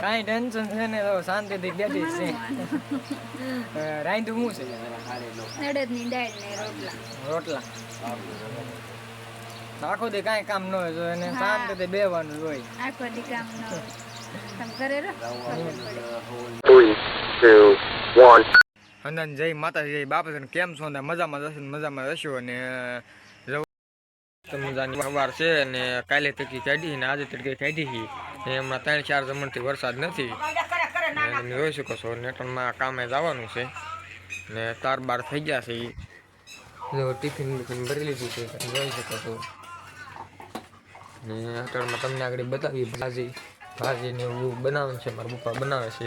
કાંઈ ટેન્શન છે ને તો શાંતિથી બેઠી છે. રાંધું શું છે? અડદની દાળ ને રોટલા. આખો દી કાંઈ કામ ન હોય તો એને શાંતિથી બેવાનું હોય. આખો દી કામ ન હોય. તમે કરે રહો. 3, 2, 1. અંદાજ જય માતાજી જય બાપા કેમ છો? મજામાં જશો મજામાં રહેશો. અને મજાની સવાર છે ને કાલે તડકી કાઢી ને આજે તડકી કાઢી છે. હમણાં 3-4 જમણથી વરસાદ નથી. તમે જોઈ શકો છો નેટનમાં કામે જવાનું છે ને તાર-બાર થઈ ગયા છે. જો ટિફિન ભરી લીધું છે તમે જોઈ શકો છો. ને અત્યારમાં તમને આગળ બતાવી ભાજી ને એવું બનાવે છે. મારા પપ્પા બનાવે છે.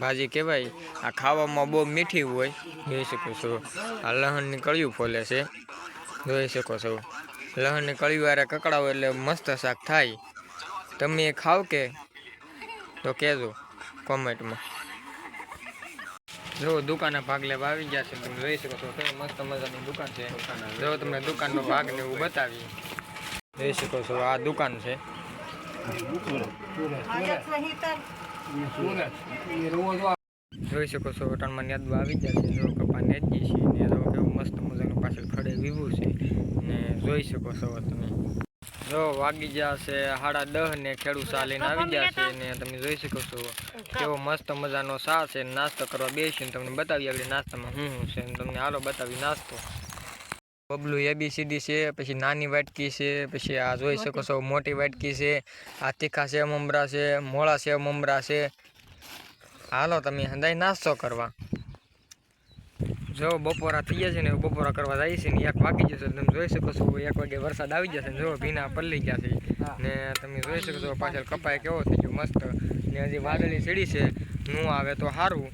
ભાજી કહેવાય. આ ખાવામાં બહુ મીઠી હોય. જોઈ શકો છો આ લહણની કળિયું ફોલે છે. જોઈ શકો છો લહણની કળિયું વારે કકડાવો એટલે મસ્ત શાક થાય. તમે ખાવ કે તો કહેજો કોમેન્ટમાં. જો દુકાને ભાગ લેવા આવી ગયા છે. તમે જોઈ શકો છો મસ્ત મજાની દુકાન છે. જો તમને દુકાનનો ભાગ ને એવું બતાવી. જોઈ શકો છો આ દુકાન છે. જોઈ શકો છો હોટલમાં નેદવા આવી ગયા છે. જો કપા નેજી છે ને જો કેવું મસ્ત મજાનું પાછળ ખડે વીવું છે ને જોઈ શકો છો તમે. જો વાગી ગયા છે 10:30 ને ખેડૂત સા લઈને આવી ગયા છે ને તમે જોઈ શકો છો કેવો મસ્ત મજાનો સા છે. નાસ્તો કરવા બેસીને તમને બતાવી આગળ નાસ્તામાં શું છે. તમને હાલો બતાવી નાસ્તો. બબલું ABCD છે, પછી નાની વાટકી છે, પછી આ જોઈ શકો છો મોટી વાટકી છે, આ તીખા સેવ મમરા છે, મોળા સેવ મમરા છે. હાલો તમે હંધાઈ નાસ્તો કરવા. જો બપોરા થઈ ગયા છે ને બપોરા કરવા જાય છે ને 1 વાગી જશે. તમે જોઈ શકો છો 1 વાગે વરસાદ આવી જશે ને જો ભીના પલળી ગયા છે ને તમે જોઈ શકો છો પાછળ કપાય કેવો થઈ ગયો મસ્ત ને હજી વાદળી ચડી છે. નું આવે તો સારું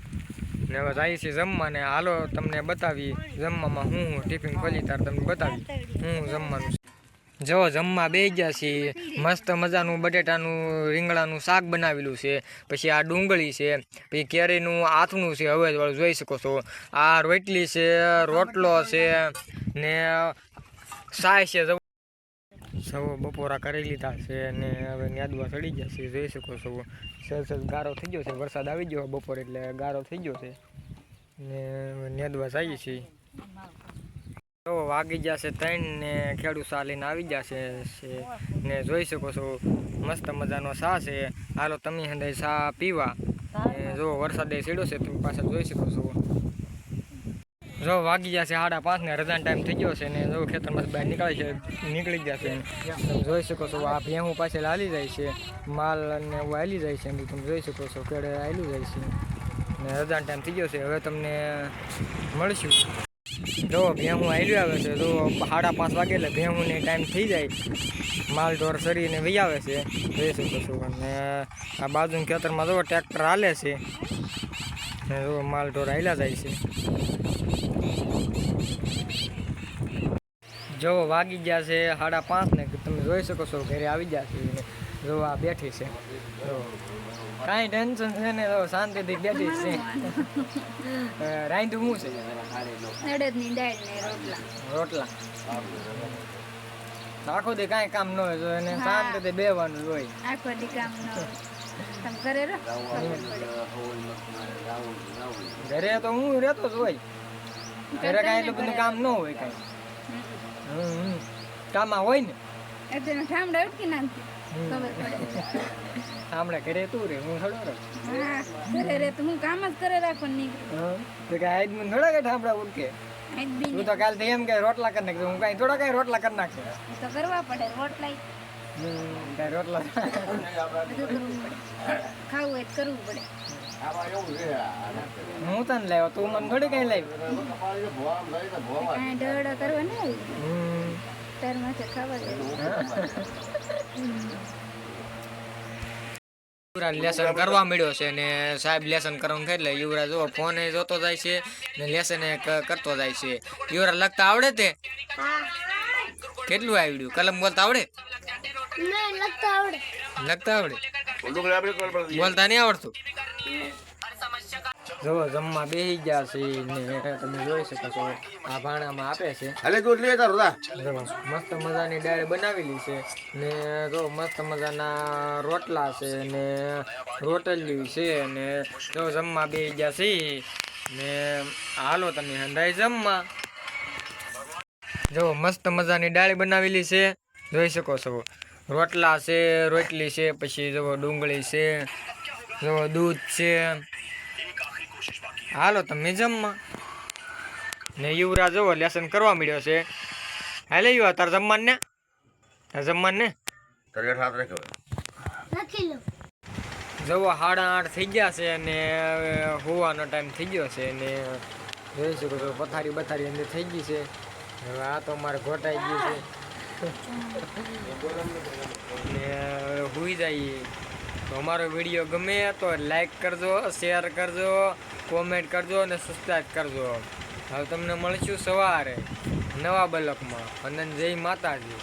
ને હવે જાય છે જમવા ને હાલો તમને બતાવી જમવામાં હું ટિફિન ખોલી તાર તમને બતાવી હું જમવાનું છે. જો જમવા બે ગયા છીએ. મસ્ત મજાનું બટેટાનું રીંગણાનું શાક બનાવેલું છે. પછી આ ડુંગળી છે, પછી કેરીનું આથણું છે હવેવાળું જોઈ શકો છો. આ રોટલી છે, રોટલો છે ને સાય છે. સૌ બપોરા કરી લીધા છે ને હવે નેદવા ચડી ગયા છે. જોઈ શકો છો સરસ ગારો થઈ ગયો છે. વરસાદ આવી ગયો બપોર એટલે ગારો થઈ ગયો છે ને નેદવા જઈએ છીએ. તો વાગી ગયા છે 3 ને ખેડૂત સા લઈને આવી ગયા છે ને જોઈ શકો છો મસ્ત મજાનો સા છે. હાલો તમે હંધાઈ સા પીવા ને જો વરસાદે સીડો છે તમે પાછળ જોઈ શકો છો. જો વાગી ગયા છે 5:30 ને રજાનો ટાઈમ થઈ ગયો છે ને જો ખેતરમાં બહાર નીકળી ગયા છે. તમે જોઈ શકો છો આ ભેહું પાછળ હાલી જાય છે. માલ ને એવું હાલી જાય છે. તમે જોઈ શકો છો કેડે હાલી જાય છે ને રજાનો ટાઈમ થઈ ગયો છે. હવે તમને મળશું. જો ભેહું હાલ્યું આવે છે. તો 5:30 વાગે એટલે ભેહુંને ટાઈમ થઈ જાય. માલ ઢોર સરીને વહી આવે છે જોઈ શકો છો. અને આ બાજુના ખેતરમાં જો ટ્રેક્ટર હાલે છે ને જો માલ ઢોર હાલ્યા જાય છે. જો વાગી ગયા છે 5:30 ને તમે જોઈ શકો છો ઘરે આવી ગયા છે. જો આ બેઠી છે. જો કાંઈ ટેન્શન છે ને તો શાંતિથી બેઠી છે. રાંધું શું છે? અડદની દાળ ને રોટલા. આખો દી કાંઈ કામ ન હોય તો એને શાંતિથી બેવાનું હોય. આખો દી કામ ન હોય. તમે કરે રહો. ઘરે તો હું રહેતો જ હોય. ઘરે કાંઈ એટલું બધું કામ ન હોય કાંઈ. કામમાં હોય ને એટલે ઠામડા ઉઠકી નાખતી ખબર પડે. ઠામડા ઘરે તું રે હું થોડો રે. ઘરે રે તો હું કામ જ કરે રાખો નહીં. તો કે આજ મને થોડા કે ઠામડા ઉઠકે. તું તો કાલ એમ કે રોટલા કરી નાખે. હું કાંઈ થોડા કાંઈ રોટલા કરી નાખે. તો કરવા પડે રોટલા. કાંઈ રોટલા ખાવું હોય તો કરવું પડે. હું તને લાવ્યો તું મને થોડી કઈ લાવી. કાંઈ ઢળો કરવા નહીં આવી. તાર માથે ખાવા દે. યુવરાજ લેસન કરવા મળ્યો છે ને સાહેબ લેસન કરવાનું થાય એટલે યુવરાજ જો ફોન જોતો જાય છે ને લેસન કરતો જાય છે. યુવરાજ લખતા આવડે તે? કેટલું આવડ્યું? કલમ બોલતા આવડે? લખતા આવડે? બોલતા નહીં આવડતું? જો જમવા બેસી ગયા છે ને તમે જોઈ શકો છો આ ભાણામાં આપે છે. હાલે દૂધ લે તારું લા. જો મસ્ત મજાની દાળ બનાવેલી છે ને જો મસ્ત મજાના રોટલા છે ને રોટલી છે ને જો જમવા બેસી ગયા છે ને હાલો તમે હંધાઈ જમવા. જો મસ્ત મજાની દાળ બનાવેલી છે જોઈ શકો છો. રોટલા છે, રોટલી છે, પછી જો ડુંગળી છે, જો દૂધ છે. હાલો તમે જમવા. ને યુવરાજ જોવો લેસન કરવા મળ્યો છે. હાલે યુવા તાર જમવાનું ને ને તારે હાથ રાખો. જવો 8:30 થઈ ગયા છે અને હોવાનો ટાઈમ થઈ ગયો છે ને જોઈ શકો છો પથારી અંદર થઈ ગઈ છે. હવે આ તો મારે ઘોટાઈ ગયું છે ને હુઈ જઈએ. તો અમારો વિડીયો ગમે તો લાઈક કરજો, શેર કરજો, કોમેન્ટ કરજો અને સબસ્ક્રાઈબ કરજો. હવે તમને મળશું સવારે નવા બ્લોગમાં. અને જય માતાજી.